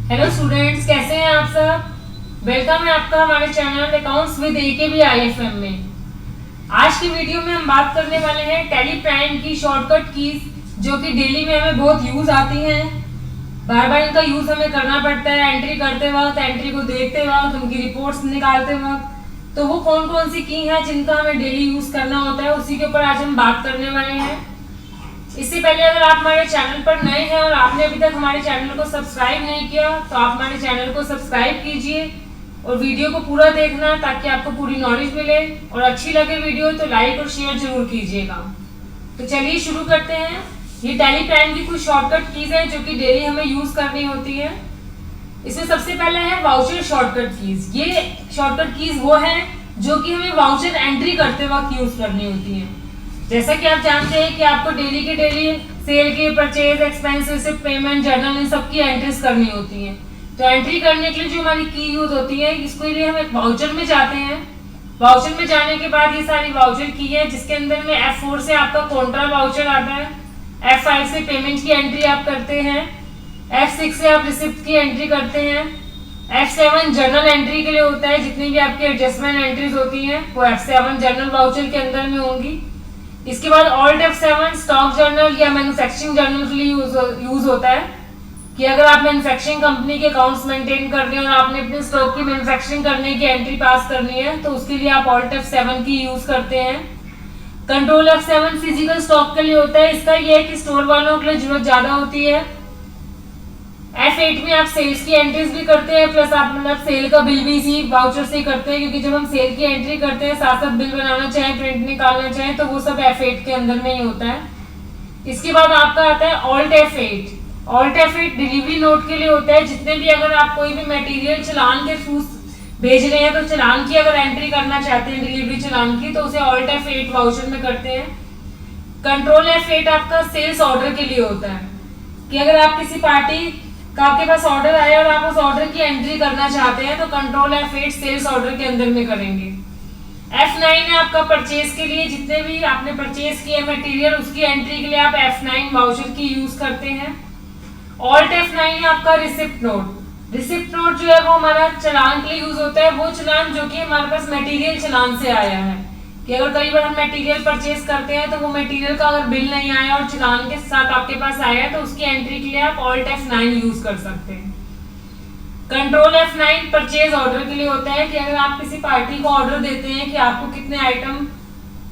Hello students, कैसे हैं आप सब। वेलकम है आपका हमारे channel accounts with AKB IFM में। आज की वीडियो में हम बात करने वाले हैं टैली प्राइम की शॉर्टकट कीज जो कि डेली में हमें बहुत यूज आती हैं। बार बार इनका यूज हमें करना पड़ता है एंट्री करते वक्त, एंट्री को देखते वक्त, उनकी रिपोर्ट्स निकालते वक्त। तो वो कौन कौन सी की हैं जिनका हमें डेली यूज करना होता है, उसी के ऊपर आज हम बात करने वाले हैं। इससे पहले अगर आप हमारे चैनल पर नए हैं और आपने अभी तक हमारे चैनल को सब्सक्राइब नहीं किया तो आप हमारे चैनल को सब्सक्राइब कीजिए और वीडियो को पूरा देखना ताकि आपको पूरी नॉलेज मिले। और अच्छी लगे वीडियो तो लाइक और शेयर जरूर कीजिएगा। तो चलिए शुरू करते हैं। ये टैली प्राइम की कुछ शॉर्टकट कीज है जो कि डेली हमें यूज करनी होती है। इसमें सबसे पहला है वाउचर शॉर्टकट कीज। ये शॉर्टकट कीज वो है जो कि हमें वाउचर एंट्री करते वक्त यूज करनी होती है। जैसा कि आप जानते हैं कि आपको डेली के डेली सेल के, purchase, expense, receipt, payment, journal, इन सब की एंट्रीज करनी होती हैं। तो एंट्री करने के लिए जो हमारी की यूज होती है, इसके लिए हम एक वाउचर में जाते हैं। वाउचर में जाने के बाद ये सारी वाउचर की है जिसके अंदर में F4 से आपका कॉन्ट्रा वाउचर आता है, F5 से पेमेंट की एंट्री आप करते हैं, F6 से आप रिसिप्ट की एंट्री करते हैं, F7 जर्नल एंट्री के लिए होता है। जितनी भी आपकी एडजस्टमेंट एंट्रीज होती हैं वो F7 जर्नल वाउचर के अंदर में होंगी। इसके बाद Alt F7 स्टॉक जर्नल या मैन्युफैक्चरिंग जर्नल के लिए यूज होता है कि अगर आप मैन्युफैक्चरिंग कंपनी के अकाउंट्स मेंटेन कर रहे हैं और आपने अपने स्टॉक की मैन्युफैक्चरिंग करने की एंट्री पास करनी है तो उसके लिए आप Alt F7 की यूज करते हैं। कंट्रोल F7 फिजिकल स्टॉक के लिए होता है। इसका यह है कि स्टोर वालों के लिए जरूरत ज्यादा होती है। F8 में आप सेल्स की एंट्रीज भी करते हैं, प्लस आप मतलब सेल का बिल भी इसी वाउचर से करते हैं, क्योंकि जब हम सेल की एंट्री करते हैं साथ साथ बिल बनाना चाहें, प्रिंट निकालना चाहें तो वो सब F8 के अंदर में ही होता है। इसके बाद आपका आता है Alt F8। Alt F8 delivery note के लिए होता है। जितने भी अगर आप कोई भी मटेरियल चालान के थ्रू भेज रहे हैं तो चालान की अगर एंट्री करना चाहते हैं, डिलीवरी चालान की, तो उसे Alt F8 वाउचर में करते हैं। कंट्रोल F8 आपका सेल्स ऑर्डर के लिए होता है कि अगर आप किसी पार्टी का आपके पास ऑर्डर आया और आप उस ऑर्डर की एंट्री करना चाहते हैं तो कंट्रोल F8 सेल्स ऑर्डर के अंदर में करेंगे। F9 है आपका परचेज के लिए। जितने भी आपने परचेज किया मटेरियल उसकी एंट्री के लिए आप F9 वाउचर की यूज करते हैं। Alt F9 है आपका रिसिप्ट नोट। रिसिप्ट नोट जो है वो हमारा चालान के लिए यूज होता है। वो चालान जो कि हमारे पास मटेरियल चालान से आया है कि अगर कई बार हम मटेरियल परचेज करते हैं तो वो मटेरियल का अगर बिल नहीं आया और चालान के साथ आपके पास आया है तो उसकी एंट्री के लिए आप Alt F9 यूज कर सकते हैं। कंट्रोल F9 परचेज ऑर्डर के लिए होता है कि अगर आप किसी पार्टी को ऑर्डर देते हैं कि आपको कितने आइटम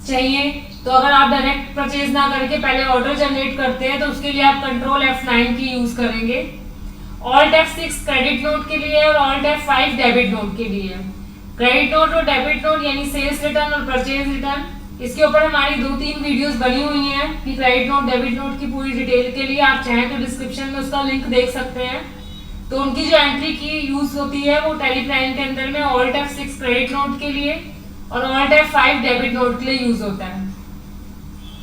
चाहिए, तो अगर आप डायरेक्ट परचेज ना करके पहले ऑर्डर जनरेट करते हैं तो उसके लिए आप कंट्रोल F9 की यूज करेंगे। Alt F6 क्रेडिट नोट के लिए और Alt F5 डेबिट नोट के लिए। क्रेडिट नोट और डेबिट नोट यानी सेल्स रिटर्न और परचेज रिटर्न, इसके ऊपर हमारी 2-3 वीडियोस बनी हुई हैं कि क्रेडिट नोट डेबिट नोट की पूरी डिटेल के लिए आप चाहें तो डिस्क्रिप्शन में उसका लिंक देख सकते हैं। तो उनकी जो एंट्री की यूज होती है वो टैली प्राइम के अंदर में Alt F6 क्रेडिट नोट के लिए और Alt F5 डेबिट नोट के लिए यूज होता है।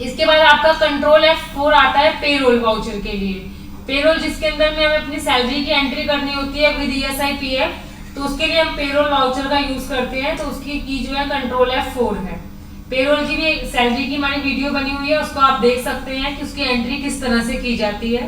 इसके बाद आपका कंट्रोल F4 आता है पेरोल वाउचर के लिए। पेरोल जिसके अंदर में हमें अपनी सैलरी की एंट्री करनी होती है विद ESI PF, तो उसके लिए हम पेरोल वाउचर का यूज करते हैं। तो उसकी की जो है कंट्रोल F4 है। पेरोल की भी सैलरी की हमारी वीडियो बनी हुई है, उसको आप देख सकते हैं कि उसकी एंट्री किस तरह से की जाती है।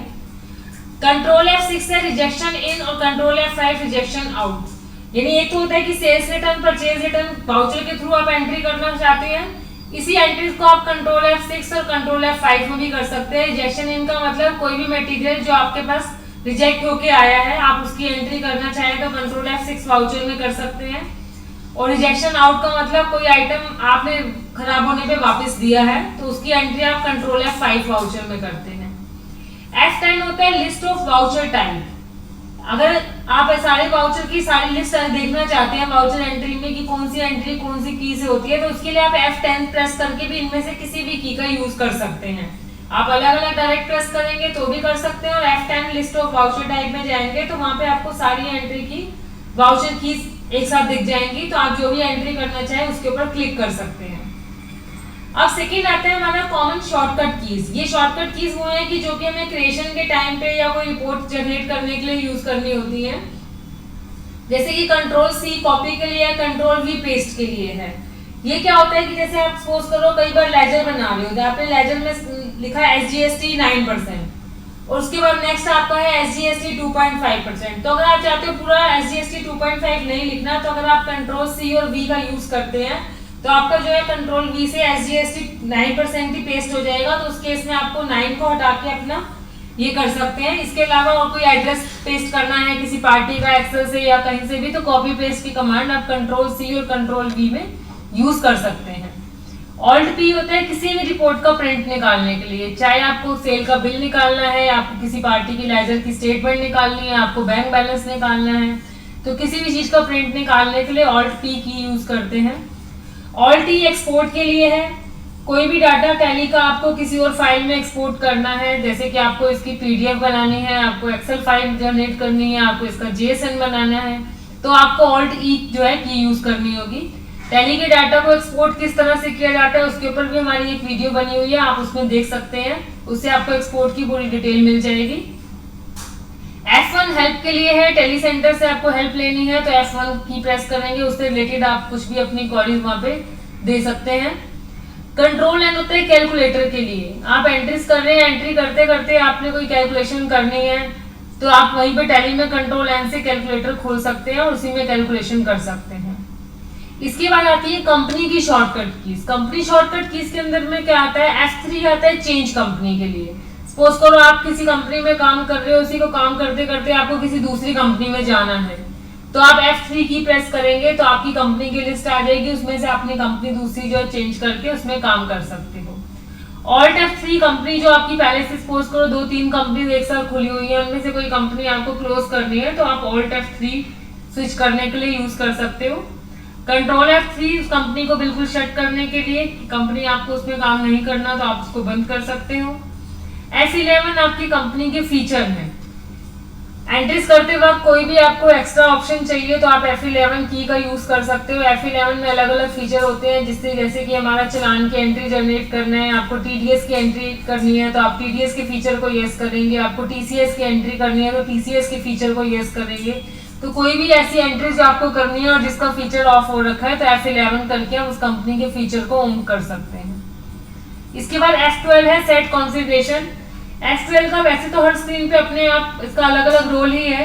कंट्रोल F6 है रिजेक्शन इन और कंट्रोल F5 रिजेक्शन आउट। यानी एक तो होता है कि sales return, purchase return voucher के थ्रू आप एंट्री करना चाहते हैं, इसी एंट्रीज को आप कंट्रोल F6 और कंट्रोल F5 में भी कर सकते हैं। रिजेक्शन इन का मतलब कोई भी मटेरियल जो आपके पास रिजेक्ट होके आया है आप उसकी एंट्री करना चाहें तो कंट्रोल F6 वाउचर में कर सकते हैं। और रिजेक्शन आउट का मतलब कोई आइटम आपने खराब होने पे वापस दिया है तो उसकी एंट्री आप कंट्रोल F5 वाउचर में करते हैं। F10 होता है लिस्ट ऑफ वाउचर टाइप। अगर आप सारे वाउचर की सारी लिस्ट देखना चाहते हैं वाउचर एंट्री में कि कौन सी एंट्री कौन सी की से होती है तो उसके लिए आप F10 प्रेस करके भी इनमें से किसी भी की का यूज कर सकते हैं। आप अलग अलग डायरेक्ट प्रेस करेंगे तो भी कर सकते हैं और F10 list of voucher type में जाएंगे तो वहां पे आपको सारी एंट्री की वाउचर की एक साथ दिख जाएंगी। तो आप जो भी एंट्री करना चाहें उसके ऊपर क्लिक कर सकते हैं। अब सेकंड आता है हमारा कॉमन शॉर्टकट कीज। ये शॉर्टकट कीज वो है कि जो कि हमें क्रिएशन के टाइम पे या कोई रिपोर्ट जनरेट करने के लिए यूज करनी होती है। जैसे कि कंट्रोल C कॉपी के लिए है, कंट्रोल V पेस्ट के लिए है। ये क्या होता है कि जैसे आप सपोज करो कई बार लेजर बना रहे हो, आपने लेजर में लिखा है SGST 9%, और उसके बाद नेक्स्ट आपका है SGST 2.5%। तो अगर आप चाहते हो पूरा SGST 2.5 नहीं लिखना, तो अगर आप कंट्रोल C और V का यूज करते हैं तो आपका जो है कंट्रोल V से SGST 9% ही पेस्ट हो जाएगा। तो उस केस में आपको 9 को हटा के अपना ये कर सकते हैं। इसके अलावा और कोई एड्रेस पेस्ट करना है किसी पार्टी का एक्सेल से या कहीं से भी, तो कॉपी पेस्ट की कमांड आप कंट्रोल C और कंट्रोल V में यूज कर सकते हैं। ऑल्ट P होता है किसी भी रिपोर्ट का प्रिंट निकालने के लिए, चाहे आपको सेल का बिल निकालना है, आपको किसी पार्टी की लेजर की स्टेटमेंट निकालनी है, आपको बैंक बैलेंस निकालना है, तो किसी भी चीज का प्रिंट निकालने के लिए ऑल्ट P की यूज करते हैं। ऑल्ट T एक्सपोर्ट के लिए है, कोई भी डाटा टैली का आपको किसी और फाइल में एक्सपोर्ट करना है, जैसे कि आपको इसकी PDF बनानी है, आपको एक्सेल फाइल जनरेट करनी है, आपको इसका JSON बनाना है, तो आपको ऑल्ट E जो है की यूज करनी होगी। टैली के डाटा को एक्सपोर्ट किस तरह से किया जाता है उसके ऊपर भी हमारी एक वीडियो बनी हुई है, आप उसमें देख सकते हैं, उससे आपको एक्सपोर्ट की पूरी डिटेल मिल जाएगी। F1 हेल्प के लिए है, टेली सेंटर से आपको हेल्प लेनी है तो F1 की प्रेस करेंगे, उससे रिलेटेड आप कुछ भी अपनी क्वेरीज वहां पे दे सकते हैं। कंट्रोल N होता है कैलकुलेटर के लिए, आप एंट्रीज कर रहे हैं, एंट्री करते करते आपने कोई कैलकुलेशन करनी है तो आप वहीं पे टैली में कंट्रोल N से कैलकुलेटर खोल सकते हैं और उसी में कैलकुलेशन कर सकते हैं। इसके बाद आती है कंपनी की shortcut keys. Company shortcut keys के अंदर में क्या आता है, F3 आता है चेंज कंपनी के लिए। सपोज करो आप किसी कंपनी में काम कर रहे हो, उसी को काम करते करते आपको किसी दूसरी कंपनी में जाना है, तो आप F3 की प्रेस करेंगे तो आपकी कंपनी की लिस्ट आ जाएगी, उसमें से अपनी कंपनी दूसरी जो चेंज करके उसमें काम कर सकते हो। ऑल्ट F3 कंपनी जो आपकी पहले से सपोज करो 2-3 कंपनी एक साथ खुली हुई है, उनमें से कोई कंपनी आपको क्लोज करनी है तो आप ऑल्ट F3 स्विच करने के लिए यूज कर सकते हो। कंट्रोल F3 उस कंपनी को बिल्कुल शट करने के लिए, कंपनी आपको उसमें काम नहीं करना तो आप उसको बंद कर सकते हो। F11 आपकी कंपनी के फीचर है, एंट्रीज करते वक्त कोई भी आपको एक्स्ट्रा ऑप्शन चाहिए तो आप F11 की का यूज कर सकते हो। F11 में अलग अलग फीचर होते हैं, जिससे जैसे कि हमारा चलान की एंट्री जनरेट करना है, आपको TDS की एंट्री करनी है तो आप TDS के फीचर को यस करेंगे, आपको TCS की एंट्री करनी है तो TCS के फीचर को यस करेंगे। तो कोई भी ऐसी एंट्री जो आपको करनी है और जिसका फीचर ऑफ हो रखा है तो F11 करके हम उस कंपनी के फीचर को ऑन कर सकते हैं। इसके बाद F12 है सेट कॉन्फ़िगरेशन। F12 का वैसे तो हर स्क्रीन पे अपने आप इसका अलग अलग रोल ही है।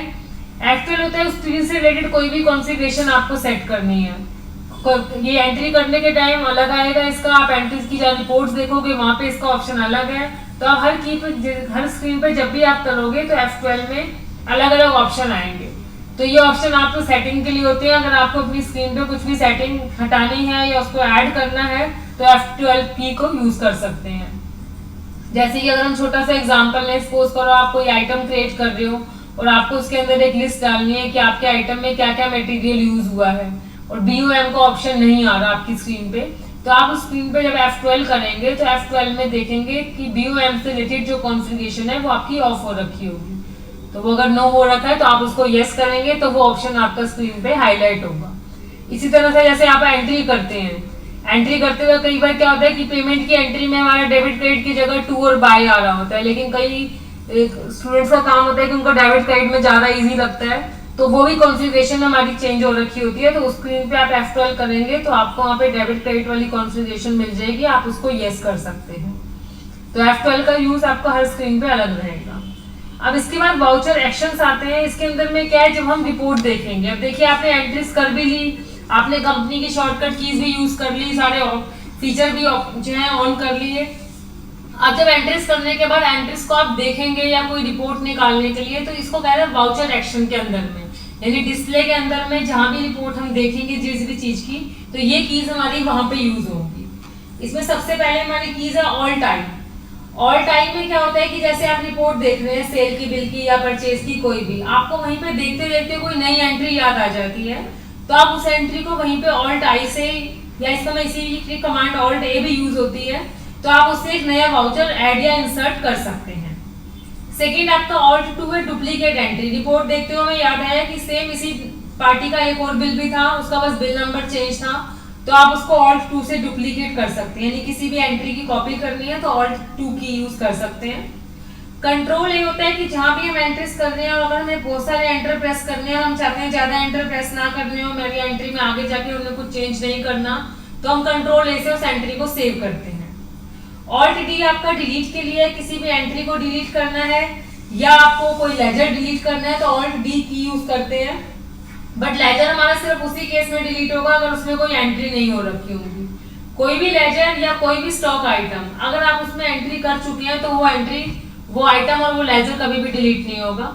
F12 होता है उस स्क्रीन से रिलेटेड कोई भी कॉन्फ़िगरेशन आपको सेट करनी है, ये एंट्री करने के टाइम अलग आएगा इसका, आप एंट्रीज की जहाँ रिपोर्ट्स देखोगे वहां पे इसका ऑप्शन अलग है। तो आप हर स्क्रीन पे जब भी आप करोगे तो F12 में अलग अलग ऑप्शन आएंगे। तो ये ऑप्शन आपको सेटिंग के लिए होते हैं, अगर आपको अपनी स्क्रीन पे कुछ भी सेटिंग हटानी है या उसको ऐड करना है तो F12 की को यूज कर सकते हैं। जैसे कि अगर हम छोटा सा एग्जांपल लें, सपोज करो आप कोई आइटम क्रिएट कर रहे हो और आपको उसके अंदर एक लिस्ट डालनी है कि आपके आइटम में क्या क्या मटेरियल यूज हुआ है और BOM का ऑप्शन नहीं आ रहा आपकी स्क्रीन पे, तो आप उस स्क्रीन पे जब F12 करेंगे तो F12 में देखेंगे कि BOM से रिलेटेड जो कॉन्फ़िगरेशन है वो आपकी ऑफ हो रखी होगी। तो वो अगर नो हो रखा है तो आप उसको यस करेंगे तो वो ऑप्शन आपका स्क्रीन पे हाईलाइट होगा। इसी तरह से जैसे आप एंट्री करते हैं, एंट्री करते हुए कई बार क्या होता है कि पेमेंट की एंट्री में हमारा डेबिट क्रेडिट की जगह टू और बाय आ रहा होता है, लेकिन कई स्टूडेंट्स का काम होता है कि उनको डेबिट क्रेडिट में ज्यादा इजी लगता है, तो वो भी कॉन्फ़िगरेशन हमारी चेंज हो रखी होती है। तो उस स्क्रीन पे आप F12 करेंगे तो आपको वहाँ पे डेबिट क्रेडिट वाली कॉन्फ़िगरेशन मिल जाएगी, आप उसको यस कर सकते हैं। तो F12 का यूज आपका हर स्क्रीन पे अलग रहेगा। अब इसके बाद वाउचर एक्शंस आते हैं। इसके अंदर में क्या है, जब हम रिपोर्ट देखेंगे, अब देखिए आपने एंट्रीज कर भी ली, आपने कंपनी की शॉर्टकट कीज भी यूज कर ली, सारे फीचर भी जो है ऑन कर लिए। अब जब एंट्रीज करने के बाद एंट्रीज को आप देखेंगे या कोई रिपोर्ट निकालने के लिए, तो इसको कह रहे हैं वाउचर एक्शन के अंदर में, यानी डिस्प्ले के अंदर में जहां भी रिपोर्ट हम देखेंगे जिस भी चीज की, तो ये कीज हमारी वहां पे यूज होंगी। इसमें सबसे पहले हमारी कीज है ऑल टाइम। ऑल टाइम में क्या होता है कि जैसे आप रिपोर्ट देख रहे हैं सेल की, बिल की या परचेज की, कोई भी आपको वहीं पे देखते देखते कोई नई एंट्री याद आ जाती है, तो आप उस एंट्री को वहीं पे ऑल्ट आई से, या इस समय इसी कमांड ऑल्ट ए भी यूज होती है, तो आप उससे एक नया वाउचर ऐड या इंसर्ट कर सकते हैं। सेकंड आपका ऑल्ट 2 है डुप्लीकेट एंट्री। रिपोर्ट देखते हुए हमें याद आया कि सेम इसी पार्टी का एक और बिल भी था, उसका बस बिल नंबर चेंज था, तो आप उसको ऑल्ट 2 से डुप्लीकेट कर सकते हैं, यानी किसी भी एंट्री की कॉपी करनी है तो ऑल्ट 2 की यूज कर सकते हैं। कंट्रोल ए होता है कि जहां भी हम एंट्रीज कर रहे हैं और अगर हमें बहुत सारे एंटर प्रेस करने हैं, हम चाहते हैं ज्यादा एंटर प्रेस ना करने हो, मेरी एंट्री में आगे जाके उन्हें कुछ चेंज नहीं करना, तो हम कंट्रोल ए से उस एंट्री को सेव करते हैं। ऑल्ट डी आपका डिलीट के लिए, किसी भी एंट्री को डिलीट करना है या आपको कोई लेजर डिलीट करना है तो ऑल्ट डी की यूज करते हैं, बट लेजर हमारा सिर्फ उसी केस में डिलीट होगा अगर उसमें कोई एंट्री नहीं हो रखी होगी। कोई भी लेजर या कोई भी स्टॉक आइटम अगर आप उसमें एंट्री कर चुके हैं तो वो आइटम और वो लेजर कभी भी डिलीट नहीं होगा।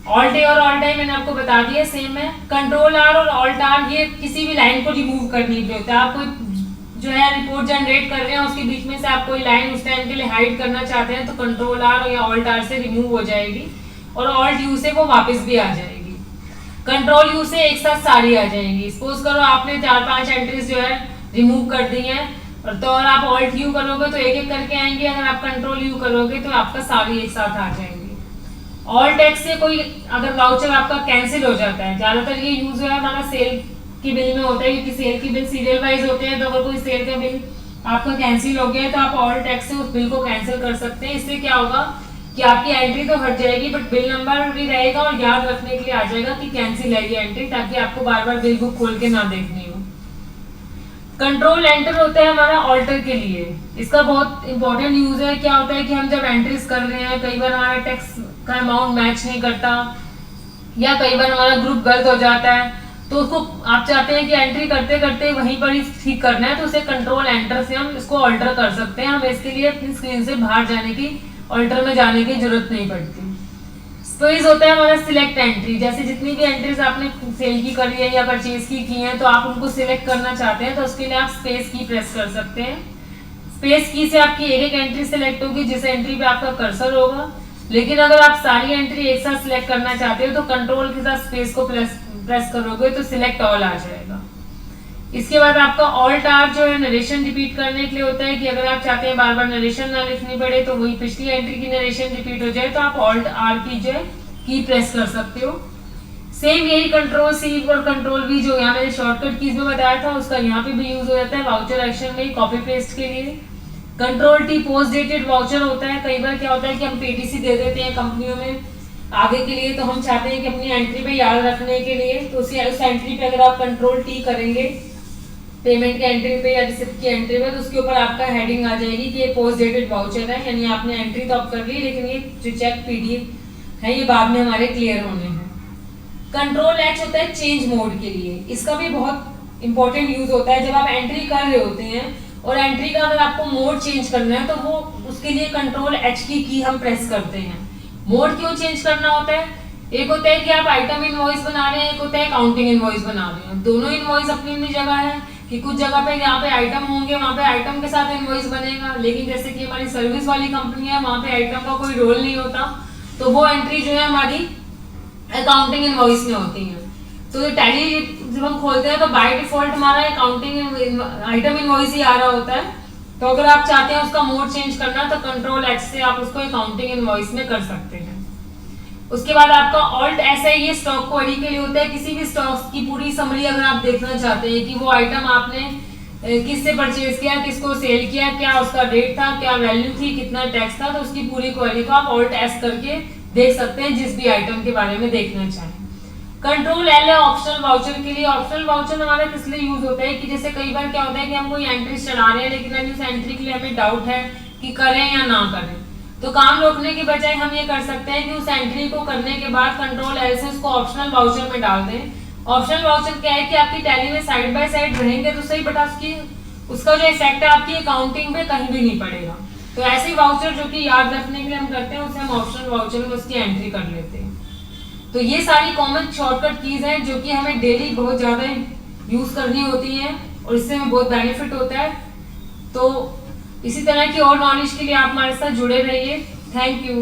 ऑल्ट ए और ऑल्ट आई मैंने आपको बता दिया सेम है। कंट्रोल आर और ऑल्ट आर ये किसी भी लाइन को रिमूव करने के लिए होता है। आप कोई जो है रिपोर्ट जनरेट कर रहे हैं उसके बीच में से आप कोई लाइन उस टाइम के लिए हाइड करना चाहते हैं तो कंट्रोल आर या ऑल्ट आर से रिमूव हो जाएगी और ऑल्ट यू से वो वापस भी आ जाएगी। कंट्रोल यू से एक साथ सारी आ जाएंगी। सपोज करो आपने 4-5 एंट्रीज जो है रिमूव कर दी हैं और तो और आप ऑल्ट यू करोगे तो एक एक करके आएंगे, अगर आप कंट्रोल यू करोगे तो आपका सारी एक साथ आ जाएंगे। ऑल्ट एक्स से कोई अगर वाउचर आपका कैंसिल हो जाता है, ज्यादातर ये यूज है हमारा सेल की बिल में होता है क्योंकि सेल की बिल सीरियल वाइज होते हैं, तो अगर कोई सेल का बिल आपका कैंसिल हो गया है तो आप ऑल्ट एक्स से उस बिल को कैंसिल कर सकते हैं। इससे क्या होगा कि आपकी एंट्री तो हट जाएगी बट बिल नंबर भी रहेगा और याद रखने के लिए आ जाएगा कि कैंसिल है ये एंट्री, ताकि आपको बार बार बिल बुक खोल के ना देखनी हो। कंट्रोल एंटर होता है हमारा ऑल्टर के लिए। इसका बहुत इंपॉर्टेंट यूज है। क्या होता है कि हम जब एंट्रीज कर रहे हैं कई बार हमारा टैक्स का अमाउंट मैच नहीं करता या कई बार हमारा ग्रुप गलत हो जाता है, तो उसको आप चाहते हैं कि एंट्री करते करते वहीं पर ही ठीक करना है तो उसे कंट्रोल एंटर से हम इसको ऑल्टर कर सकते हैं। हम इसके लिए अपनी स्क्रीन से बाहर जाने की, ऑल्टर में जाने की जरूरत नहीं पड़ती। स्पेस होता है हमारा सिलेक्ट एंट्री। जैसे जितनी भी एंट्रीज आपने सेल की करी है या परचेज की हैं तो आप उनको सिलेक्ट करना चाहते हैं तो उसके लिए आप स्पेस की प्रेस कर सकते हैं। स्पेस की से आपकी एक एक एंट्री सिलेक्ट होगी जिस एंट्री पे आपका कर्सर होगा, लेकिन अगर आप सारी एंट्री एक साथ सिलेक्ट करना चाहते हो तो कंट्रोल के साथ स्पेस को प्रेस करोगे तो सिलेक्ट ऑल आ जाएगा। इसके बाद आपका ऑल्ट आर जो है नरेशन रिपीट करने के लिए होता है कि अगर आप चाहते हैं बार बार नरेशन ना लिखनी पड़े तो वही पिछली एंट्री की नरेशन रिपीट हो जाए तो आप ऑल्ट आर की जो है की प्रेस कर सकते हो। सेम यही कंट्रोल सी और कंट्रोल वी जो यहाँ मैंने शॉर्टकट कीज में बताया था उसका यहाँ पे भी यूज हो जाता है वाउचर एक्शन में कॉपी पेस्ट के लिए। Control T post dated voucher होता है। कई बार क्या होता है कि हम पीटीसी दे देते हैं कंपनियों में आगे के लिए, तो हम चाहते हैं कि अपनी एंट्री पे याद रखने के लिए तो उस एंट्री पे अगर आप कंट्रोल टी करेंगे पेमेंट की एंट्री पे या रिसिप्ट की एंट्री पे तो उसके ऊपर आपका हेडिंग आ जाएगी कि ये पोस्ट डेटेड वाउचर है, यानी आपने एंट्री तो अब कर ली लेकिन ये जो चेक पीडीएफ है ये बाद में हमारे क्लियर होने हैं। कंट्रोल एच होता है चेंज मोड के लिए। इसका भी बहुत इंपॉर्टेंट यूज होता है। जब आप एंट्री कर रहे होते हैं और एंट्री का अगर आपको मोड चेंज करना है तो वो उसके लिए कंट्रोल एच की हम प्रेस करते हैं। मोड क्यों चेंज करना होता है? एक होता है कि आप आइटम इनवॉइस बना रहे हैं, एक होता है काउंटिंग इनवॉइस बना रहे हैं। दोनों इनवॉइस अपनी अपनी जगह है कि कुछ जगह पे यहाँ पे आइटम होंगे वहाँ पे आइटम के साथ इनवॉइस बनेगा, लेकिन जैसे कि हमारी सर्विस वाली कंपनी है वहाँ पे आइटम का कोई रोल नहीं होता तो वो एंट्री जो है हमारी अकाउंटिंग इनवॉइस में होती है। तो टैली जब हम खोलते हैं तो बाय डिफॉल्ट हमारा अकाउंटिंग आइटम इनवॉइस ही आ रहा होता है। तो अगर आप चाहते हैं उसका मोड चेंज करना तो कंट्रोल एच से आप उसको अकाउंटिंग इनवॉइस में कर सकते हैं। उसके बाद आपका ऑल्ट एस है, ये स्टॉक क्वेरी के लिए होता है। किसी भी स्टॉक की पूरी समरी अगर आप देखना चाहते हैं कि वो आइटम आपने किससे परचेज किया, किसको सेल किया, क्या उसका रेट था, क्या वैल्यू थी, कितना टैक्स था, तो उसकी पूरी क्वेरी को आप ऑल्ट एस करके देख सकते हैं जिस भी आइटम के बारे में देखना चाहें। कंट्रोल एल है ऑप्शनल वाउचर के लिए। ऑप्शनल वाउचर हमारा किस लिए यूज होता है कि जैसे कई बार क्या होता है कि हम कोई एंट्री चला रहे हैं लेकिन उस एंट्री के लिए हमें डाउट है कि करें या ना करें, तो काम रोकने के बजाय हम ये कर सकते हैं कि उस एंट्री को करने के बाद कंट्रोल एल से उसको ऑप्शनल वाउचर में डाल दें। ऑप्शनल वाउचर क्या है कि आपकी टैली में साइड बाय साइड रहेंगे तो सही, बट उसका जो इफेक्ट है आपकी अकाउंटिंग में कहीं भी नहीं पड़ेगा। तो ऐसे वाउचर जो कि याद रखने के लिए हम करते हैं उसे हम ऑप्शनल वाउचर में उसकी एंट्री कर लेते हैं। तो ये सारी कॉमन शॉर्टकट कीज हैं जो कि हमें डेली बहुत ज्यादा यूज करनी होती हैं और इससे हमें बहुत बेनिफिट होता है। तो इसी तरह की और नॉलेज के लिए आप हमारे साथ जुड़े रहिए। Thank you.